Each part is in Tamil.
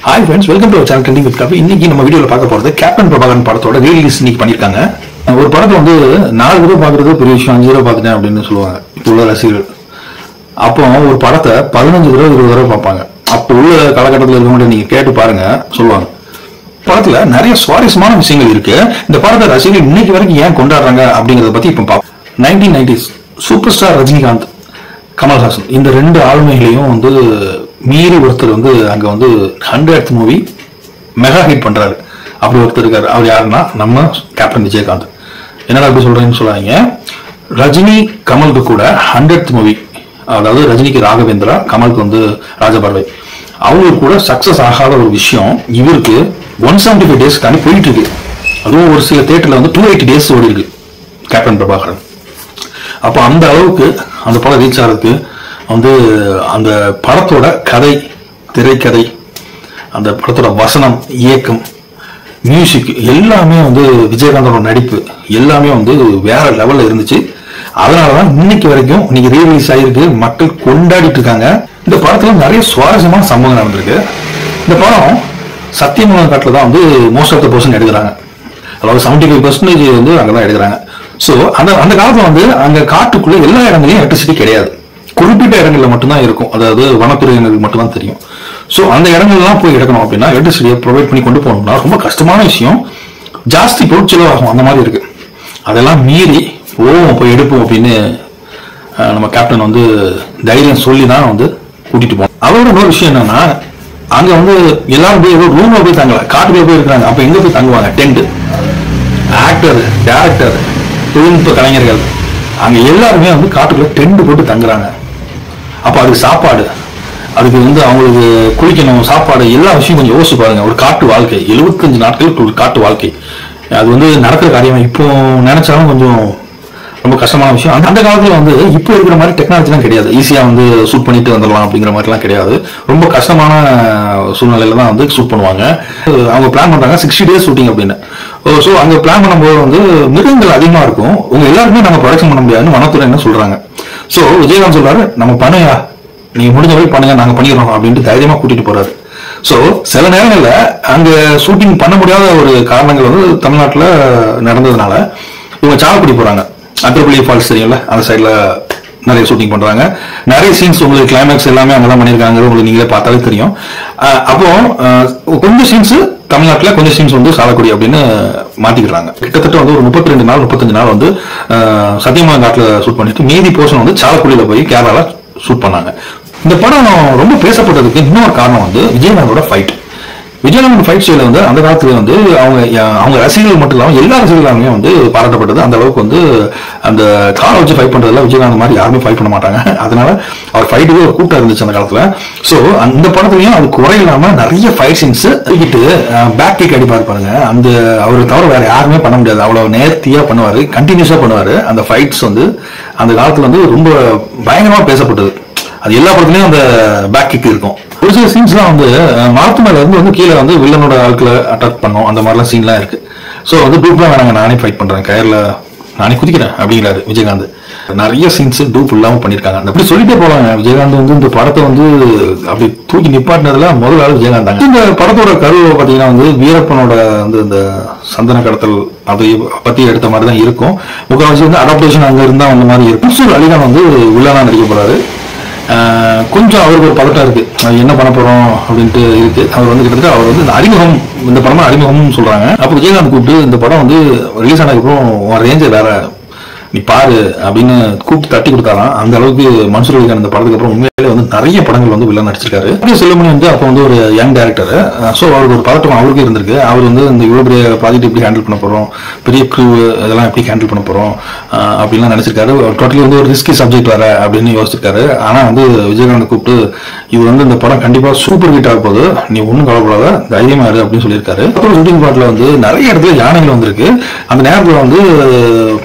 Hi friends, welcome to our channel Trending with Kavi. இன்னைக்கு நம்ம வீடியோல பார்க்க போறது கேப்டன் பிரபாகரன் படத்தோட ரீலீஸ் இன்னைக்கு பண்ணிருக்காங்க. ஒரு படத்தை வந்து 4 தடவை பார்க்கறது பெரிய விஷயம், 5 தடவை பார்த்துட்டேன் அப்படின்னு சொல்லுவாங்க இப்போ உள்ள ரசிகர்கள். அப்போ ஒரு படத்தை 15 தடவை 20 தடவை பார்ப்பாங்க. அப்போ உள்ள காலகட்டத்தில் இருக்கவங்க நீங்க கேட்டு பாருங்க சொல்லுவாங்க. படத்துல நிறைய சுவாரஸ்யமான விஷயங்கள் இருக்கு. இந்த படத்தை ரசிகர்கள் இன்னைக்கு வரைக்கும் ஏன் கொண்டாடுறாங்க அப்படிங்கறத பத்தி இப்ப பார்ப்போம். 1990s super star Rajinikanth, Kamal Haasan இந்த 2 ஆளுமைகளையும் வந்து மீறி ஒருத்தர் வந்து அங்க வந்து 100th மூவி மெகா ஹிட் பண்றாரு. அப்படி ஒருத்தர் இருக்காரு. அவர் யாருன்னா நம்ம கேப்டன் விஜயகாந்த். என்னடா அப்படி சொல்றேன்னு சொல்லாதீங்க. ரஜினி கமலுக்கு கூட 100th மூவி, அதாவது ரஜினிக்கு ராகவேந்திரா, கமலுக்கு வந்து ராஜபார்வை, அவங்களுக்கு கூட சக்சஸ் ஆகாத ஒரு விஷயம் இவருக்கு 175 டேஸ் தாண்டி போயிட்டு இருக்கு. அதுவும் ஒரு சில தியேட்டர்ல வந்து 280 டேஸ் ஓடி இருக்கு கேப்டன் பிரபாகரன். அப்போ அந்த அளவுக்கு அந்த படம் ரீச் ஆகிறதுக்கு வந்து அந்த படத்தோட கதை, திரைக்கதை, அந்த படத்தோட வசனம், இயக்கம், மியூசிக் எல்லாமே வந்து விஜயகாந்தோட நடிப்பு எல்லாமே வந்து வேற லெவல்ல இருந்துச்சு. அதனாலதான் இன்னைக்கு வரைக்கும் இன்னைக்கு ரீலீஸ் ஆகிருக்கு, மக்கள் கொண்டாடிட்டு இருக்காங்க. இந்த படத்துல நிறைய சுவாரஸ்யமான சம்பவம் நடந்திருக்கு. இந்த படம் சத்தியமங்கலம் காட்டுல தான் வந்து மோஸ்ட் ஆஃப் த பர்சன் எடுக்கிறாங்க. அதாவது 75% வந்து அங்கதான் எடுக்கிறாங்க. சோ அந்த காலத்துல வந்து அங்க காட்டுக்குள்ள எல்லா இடங்களையும் எலக்ட்ரிசிட்டி கிடையாது. குறிப்பிட்ட இடங்கள்ல மட்டும்தான் இருக்கும். அதாவது வனத்துறை எங்களுக்கு மட்டும்தான் தெரியும். சோ அந்த இடங்கள்லாம் போய் எடுக்கணும் அப்படின்னா எலக்ட்ரிசிட்டியை ப்ரொவைட் பண்ணி கொண்டு போகணும்னா ரொம்ப கஷ்டமான விஷயம், ஜாஸ்தி பொருட்செலவாகும். அந்த மாதிரி இருக்கு. அதெல்லாம் மீறி போய் எடுப்போம் அப்படின்னு நம்ம கேப்டன் வந்து தைரியம் சொல்லி தான் வந்து கூட்டிட்டு போனோம். அவரோட இன்னொரு விஷயம் என்னன்னா, அங்க வந்து எல்லாரும் போய் ஏதோ ரூம்ல போய் தங்கல, காட்டுக்குள்ள போய் இருக்கிறாங்க. அப்ப எங்க போய் தங்குவாங்க? டென்ட். ஆக்டர், டைரக்டர், தொழில்நுட்ப கலைஞர்கள் அங்க எல்லாருமே வந்து காட்டுக்குள்ள டென்ட் போட்டு தங்குறாங்க. அப்ப அதுக்கு சாப்பாடு, அதுக்கு வந்து அவங்களுக்கு குளிக்கணும், சாப்பாடு, எல்லா விஷயம் கொஞ்சம் யோசிச்சு பாருங்க. ஒரு காட்டு வாழ்க்கை, 75 நாட்களுக்கு ஒரு காட்டு வாழ்க்கை, அது வந்து நடக்கிற காரியம் இப்போ நினைச்சாலும் கொஞ்சம் ரொம்ப கஷ்டமான விஷயம். அந்த காலத்துல வந்து இப்போ இருக்கிற மாதிரி டெக்னாலஜிலாம் கிடையாது. ஈஸியா வந்து ஷூட் பண்ணிட்டு வந்துடலாம் அப்படிங்கிற மாதிரிலாம் கிடையாது. ரொம்ப கஷ்டமான சூழ்நிலையில தான் வந்து ஷூட் பண்ணுவாங்க. அவங்க பிளான் பண்றாங்க 60 டேஸ் ஷூட்டிங் அப்படின்னு. ஸோ அங்க பிளான் பண்ணும்போது வந்து மிருகங்கள் அதிகமா இருக்கும். உங்க எல்லாருமே நாங்க ப்ரொடக்ஷன் பண்ண முடியாதுன்னு வனத்துறை என்ன சொல்றாங்க. ஸோ விஜயகாந்த் சொல்றாரு, நம்ம பண்ணுங்க, நீங்க முடிஞ்ச வரை பண்ணுங்க, நாங்க பண்ணிடுறோம் அப்படின்ட்டு தைரியமா கூட்டிட்டு போறாரு. சோ சில நேரங்கள்ல அங்க ஷூட்டிங் பண்ண முடியாத ஒரு காரணங்கள் வந்து தமிழ்நாட்டுல நடந்ததுனால இவங்க சாலக்குடி போறாங்க. அத்திரப்பள்ளி ஃபால்ஸ் தெரியும்ல, அந்த சைட்ல நிறைய ஷூட்டிங் பண்றாங்க. நிறைய சீன்ஸ் உங்களுக்கு கிளைமேக்ஸ் எல்லாமே அங்கதான் பண்ணிருக்காங்க, உங்களுக்கு நீங்களே பார்த்தாலே தெரியும். அப்போ கொஞ்சம் சீன்ஸ் தமிழ்நாட்டுல, கொஞ்சம் சீன்ஸ் வந்து சாலக்குடி அப்படின்னு மாத்திக்கிறாங்க. கிட்டத்தட்ட வந்து ஒரு 32 நாள் 35 நாள் வந்து சத்தியமங்கலம் காட்டுல ஷூட் பண்ணிட்டு மீதி போர்ஷன் வந்து சாலக்குடியில போய் கேரளால ஷூட் பண்ணாங்க. இந்த படம் ரொம்ப பேசப்பட்டதுக்கு இன்னொரு காரணம் வந்து விஜயகாந்தோட ஃபைட். விஜயகாந்த் ஃபைட் ஸ்டைல வந்து அந்த காலத்துல வந்து அவங்க ரசிகர்கள் மட்டும் இல்லாம எல்லா ரசிகர்களுமே வந்து பாராட்டப்பட்டது. அந்த அளவுக்கு வந்து அந்த காலை வச்சு ஃபைட் பண்றதுல விஜயகாந்த் மாதிரி யாருமே ஃபைட் பண்ண மாட்டாங்க. அதனால அவர் ஃபைட்டுக்கு ஒரு கூட்டம் இருந்துச்சு அந்த காலத்துல. சோ அந்த படத்துலயும் அது குறை இல்லாம நிறைய ஃபைட் சீன்ஸ் தூக்கிட்டு பேக் கிக் அடிப்பாரு பாருங்க. அந்த அவரை தவிர வேற யாருமே பண்ண முடியாது. அவ்வளவு நேர்த்தியா பண்ணுவாரு, கண்டினியூஸா பண்ணுவாரு. அந்த ஃபைட்ஸ் வந்து அந்த காலத்துல வந்து ரொம்ப பயங்கரமா பேசப்பட்டது. அது எல்லா படத்துலயும் அந்த பேக் கிக் இருக்கும். ஒரு சில சீன்ஸ்லாம் வந்து மரத்து மேல இருந்து வந்து கீழே வந்து வில்லனோட ஆட்களை அட்டாக் பண்ணும். அந்த மாதிரிலாம் சீன்லாம் இருக்கு. ஸோ வந்து டூப்லாம் வேணாங்க, நானே ஃபைட் பண்றேன், கயர்ல நானே குதிக்கிறேன் அப்படிங்கிறாரு விஜயகாந்த். நிறைய சீன்ஸ் டூப் இல்லாம பண்ணிருக்காங்க. அப்படி சொல்லிட்டே போவாங்க. விஜயகாந்த் வந்து இந்த படத்தை வந்து அப்படி தூக்கி நிப்பாட்டினதுல முதல் ஆள் விஜயகாந்த் தாங்க. இந்த படத்தோட கருவை பாத்தீங்கன்னா வந்து வீரப்பனோட வந்து இந்த சந்தன கடத்தல் அதை பத்தி எடுத்த மாதிரி தான் இருக்கும். முக்கால்வாசி வந்து அடாப்டேஷன் அங்க இருந்தா அந்த மாதிரி இருக்கும். மன்சூர் அலிகான் வந்து வில்லனா நடிக்க போறாரு. கொஞ்சம் அவருக்கு ஒரு பதட்டம் இருக்கு, என்ன பண்ண போறோம் அப்படின்ட்டு இருக்கு. அவர் வந்து கிட்டத்தட்ட அவர் வந்து அறிமுகம், இந்த படமா அறிமுகம்னு சொல்றாங்க. அப்போ விஜயகாந்த் கூப்பிட்டு இந்த படம் வந்து ரிலீஸ் ஆனதுக்கப்புறம் ரேஞ்சை வேற நீ பாரு அப்படின்னு கூப்பிட்டு தட்டி கொடுத்தாராம். அந்த அளவுக்கு மன்சூர் அலிகான் இந்த படத்துக்கு அப்புறம் உண்மையிலே வந்து நிறைய படங்கள் வந்து வில்லன் நடிச்சிருக்காரு. செல்லுமணி வந்து அப்போ வந்து ஒரு யங் டைரக்டர். ஸோ அவருக்கு ஒரு பதட்டம் அவருக்கு இருந்திருக்கு. அவர் வந்து இந்த இவ்வளவு பெரிய ப்ராஜெக்ட் எப்படி ஹேண்டில் பண்ண போறோம், பெரிய க்ரூ இதெல்லாம் எப்படி ஹேண்டில் பண்ண போறோம் அப்படின்லாம் நினைச்சிருக்காரு. டோட்டலி வந்து ஒரு ரிஸ்கி சப்ஜெக்ட் வர அப்படின்னு யோசிச்சிருக்காரு. ஆனா வந்து விஜயகாந்த் கூப்பிட்டு இது வந்து இந்த படம் கண்டிப்பா சூப்பர் ஹிட் ஆக போகுது, நீ ஒன்னும் கவலைப்படாத, தைரியமா இரு அப்படின்னு சொல்லியிருக்காரு. அப்புறம் ஷூட்டிங் பாட்ல வந்து நிறைய இடத்துல யானைகள் வந்திருக்கு. அந்த நேரத்தில் வந்து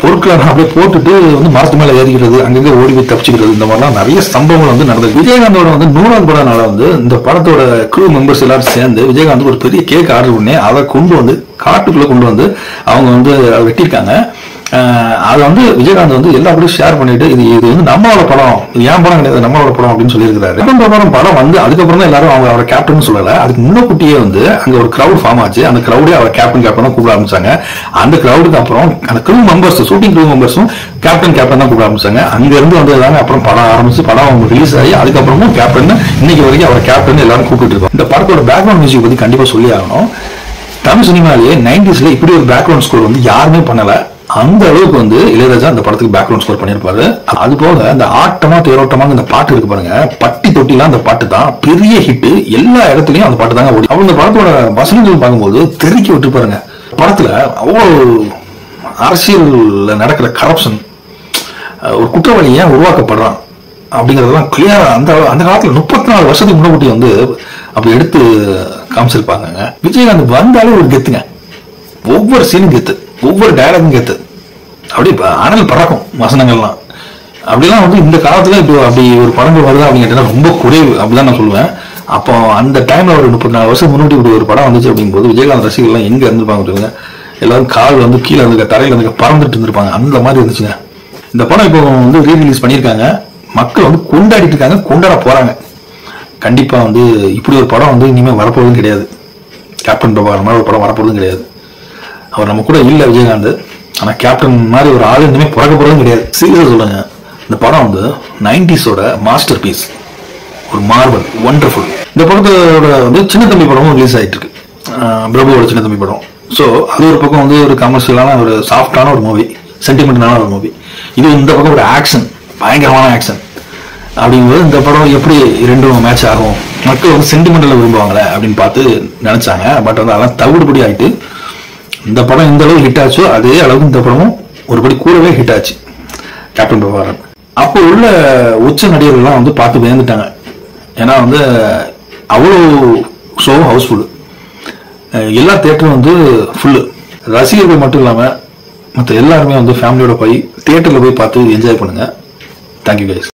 பொருட்களை அப்படியே போட்டுட்டு வந்து மரத்து மேல ஏறிக்கிறது, அங்கங்க ஓடி போய் தப்பிச்சுக்கிறது, இந்த மாதிரிலாம் நிறைய சம்பவங்கள் வந்து நடந்தது. விஜயகாந்தோட வந்து 100வது படம்னால வந்து இந்த படத்தோட க்ரூ மெம்பர்ஸ் எல்லாரும் சேர்ந்து விஜயகாந்த் ஒரு பெரிய கேக் ஆர்டர் பண்ணி அதை கொண்டு வந்து காட்டுக்குள்ள கொண்டு வந்து அவங்க வந்து வெட்டியிருக்காங்க. அது வந்து விஜயகாந்த் வந்து எல்லாருக்கும் ஷேர் பண்ணிட்டு இது வந்து நம்மளோட படம், இது ஏன் படம் கிடையாது, நம்மளோட படம் அப்படின்னு சொல்லியிருக்காரு. கேப்டன் படம் வந்து அதுக்கப்புறம் தான் எல்லாரும் அவரோட கேப்டன் சொல்லல. அதுக்கு முன்னக்கூட்டியே வந்து அங்க ஒரு கிரௌட் ஃபார்ம் ஆச்சு. அந்த கிரௌடே அவர் கேப்டன் தான் கூப்பிட ஆரம்பிச்சாங்க. அந்த கிரௌடுக்கு அப்புறம் அந்த க்ரூ மெம்பர்ஸ், ஷூட்டிங் க்ரூ மெம்பர்ஸும் கேப்டன் தான் கூப்பிட ஆரம்பிச்சாங்க. அங்க இருந்து வந்ததாங்க அப்புறம் படம் ஆரம்பிச்சு படம் ரிலீஸ் ஆகி அதுக்கப்புறமும் கேப்டன் இன்னைக்கு வரைக்கும் அவர் கேப்டன் எல்லாரும் கூப்பிட்டு இருக்கோம். இந்த படத்தோட பேக்ரவுண்ட் மியூசிக் பத்தி கண்டிப்பா சொல்லி ஆகணும். தமிழ் சினிமாலேயே 90sல இப்படி ஒரு பேக்ரவுண்ட் ஸ்கோர் வந்து யாருமே பண்ணல. அந்த அளவுக்கு வந்து இளையராஜா அந்த படத்துக்கு பேக்ரவுண்ட் ஸ்கோர் பண்ணிருப்பாரு. அது போக அந்த ஆட்டமா தேரோட்டமாக இந்த பாட்டு இருக்கு பாருங்க, பட்டி தொட்டிலாம் அந்த பாட்டு தான் பெரிய ஹிட். எல்லா இடத்துலயும் அந்த பாட்டு தாங்க ஓடி. அவங்க இந்த படத்தோட வசனங்கள் பார்க்கும்போது தெருக்கி விட்டு பாருங்க. படத்துல அவ்வளவு அரசியல் நடக்கிற கரப்ஷன், ஒரு குற்றவாளி ஏன் உருவாக்கப்படுறான் அப்படிங்கறதெல்லாம் கிளியரா அந்த காலத்துல 34 வருஷத்துக்கு முன்னாடி வந்து அப்படி எடுத்து காமிச்சிருப்பாங்க. விஜயகாந்த் வந்தாலே ஒரு கெத்துங்க, ஒவ்வொரு சீனும் கெத்து, ஒவ்வொரு டயலாகும் கெத்து, அப்படி அனல் பறக்கும் வசனங்கள்லாம். அப்படிலாம் வந்து இந்த காலத்துல இப்போ அப்படி ஒரு படங்கள் வருதா அப்படின்னு கேட்டா ரொம்ப குறைவு அப்படிதான் நான் சொல்லுவேன். அப்போ அந்த டைம்ல ஒரு 34 வருஷம் முன்னாடி இப்படி ஒரு படம் வந்துச்சு அப்படிங்கும்போது விஜயகாந்த் ரசிகர்கள் எங்க இருந்திருப்பாங்க, எல்லாரும் கால் வந்து கீழே இருந்துக்க, தரையில இருந்துக்க, பறந்துட்டு இருந்திருப்பாங்க. அந்த மாதிரி இருந்துச்சுங்க. இந்த படம் இப்போ வந்து ரீரிலீஸ் பண்ணியிருக்காங்க. மக்கள் வந்து கொண்டாடிட்டு இருக்காங்க, கொண்டாட போறாங்க. கண்டிப்பா வந்து இப்படி ஒரு படம் வந்து இனிமே வரப்போறதும் கிடையாது. கேப்டன் பிரபாகரன் மாதிரி ஒரு படம் வரப்போறதும் கிடையாது. அவர் நம்ம கூட இல்ல விஜயகாந்த், ஆனா கேப்டன் மாதிரி ஒரு ஆள் இனிமே பிறக்க போறதும் கிடையாது. சீரியஸா சொல்லுங்க, இந்த படம் வந்து 90soட மாஸ்டர் பீஸ், ஒரு மார்வல், ஒண்டர்ஃபுல். இந்த படத்தோட வந்து சின்ன தம்பி படமும் ரிலீஸ் ஆயிட்டு இருக்கு, பிரபுவோட சின்ன தம்பி படம். ஸோ அது ஒரு பக்கம் வந்து ஒரு கமர்ஷியலான ஒரு சாஃப்டான ஒரு மூவி, சென்டிமெண்டலான ஒரு மூவி. இது இந்த பக்கம் ஒரு ஆக்ஷன், பயங்கரமான ஆக்ஷன். அப்படிங்கும்போது இந்த படம் எப்படி ரெண்டும் மேட்ச் ஆகும், மக்கள் வந்து சென்டிமெண்டல விரும்புவாங்களே அப்படின்னு பார்த்து நினைச்சாங்க. பட் வந்து அதெல்லாம் தவிடுபடி ஆயிட்டு இந்த படம் இந்த அளவு ஹிட் ஆச்சோ அதே அளவுக்கு இந்த படமும் ஒருபடி கூடவே ஹிட் ஆச்சு. கேப்டன் பிரபாகரன் அப்போ உள்ள உச்ச நடிகர்கள்லாம் வந்து பார்த்து பயந்துட்டாங்க. ஏன்னா வந்து அவ்வளோ ஷோ ஹவுஸ்ஃபுல், எல்லா தியேட்டரும் வந்து ஃபுல்லு. ரசிகர்கள் மட்டும் இல்லாமல் மற்ற எல்லாருமே வந்து ஃபேமிலியோட போய் தியேட்டரில் போய் பார்த்து என்ஜாய் பண்ணுங்க. Thank you guys.